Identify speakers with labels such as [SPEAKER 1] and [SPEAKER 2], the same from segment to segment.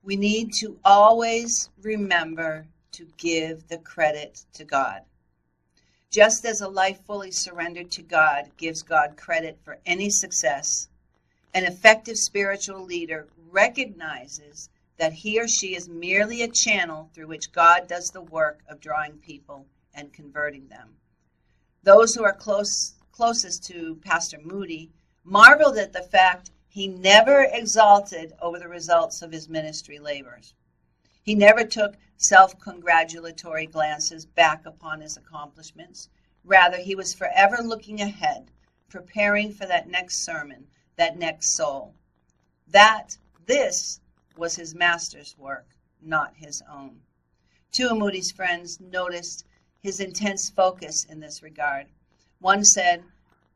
[SPEAKER 1] We need to always remember to give the credit to God. Just as a life fully surrendered to God gives God credit for any success, an effective spiritual leader recognizes that he or she is merely a channel through which God does the work of drawing people and converting them. Those who are closest to Pastor Moody marveled at the fact he never exalted over the results of his ministry labors. He never took self-congratulatory glances back upon his accomplishments. Rather, he was forever looking ahead, preparing for that next sermon, that next soul. This was his master's work, not his own. Two of Moody's friends noticed his intense focus in this regard. One said,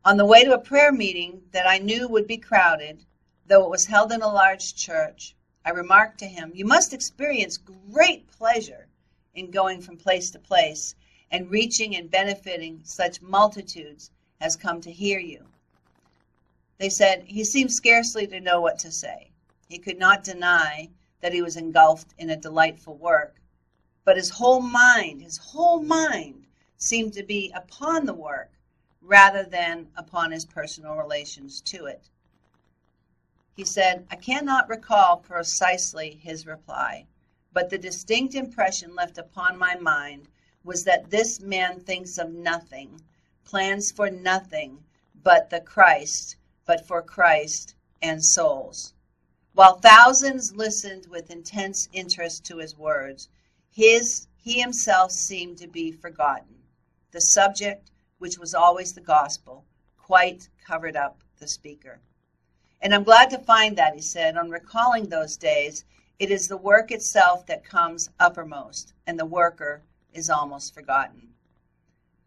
[SPEAKER 1] "On the way to a prayer meeting that I knew would be crowded, though it was held in a large church, I remarked to him, 'You must experience great pleasure in going from place to place and reaching and benefiting such multitudes as come to hear you.' They said, 'He seemed scarcely to know what to say. He could not deny that he was engulfed in a delightful work, but his whole mind seemed to be upon the work rather than upon his personal relations to it.' He said, 'I cannot recall precisely his reply, but the distinct impression left upon my mind was that this man thinks of nothing, plans for nothing but for Christ and souls.' While thousands listened with intense interest to his words, he himself seemed to be forgotten. The subject, which was always the gospel, quite covered up the speaker. And I'm glad to find that," he said, "on recalling those days, it is the work itself that comes uppermost, and the worker is almost forgotten."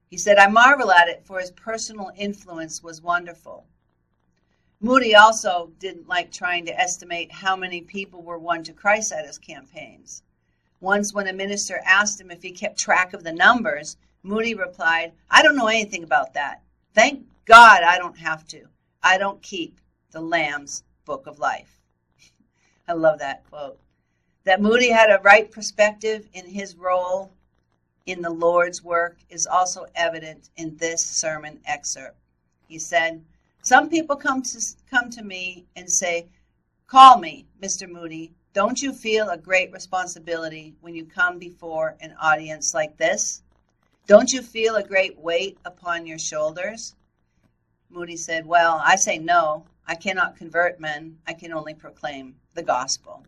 [SPEAKER 1] He said, "I marvel at it, for his personal influence was wonderful." Moody also didn't like trying to estimate how many people were won to Christ at his campaigns. Once when a minister asked him if he kept track of the numbers, Moody replied, "I don't know anything about that. Thank God I don't have to. I don't keep the Lamb's Book of Life." I love that quote. That Moody had a right perspective in his role in the Lord's work is also evident in this sermon excerpt. He said, "Some people come to me and say, 'Call me, Mr. Moody. Don't you feel a great responsibility when you come before an audience like this? Don't you feel a great weight upon your shoulders?' Moody said, 'Well, I say no. I cannot convert men. I can only proclaim the gospel.'"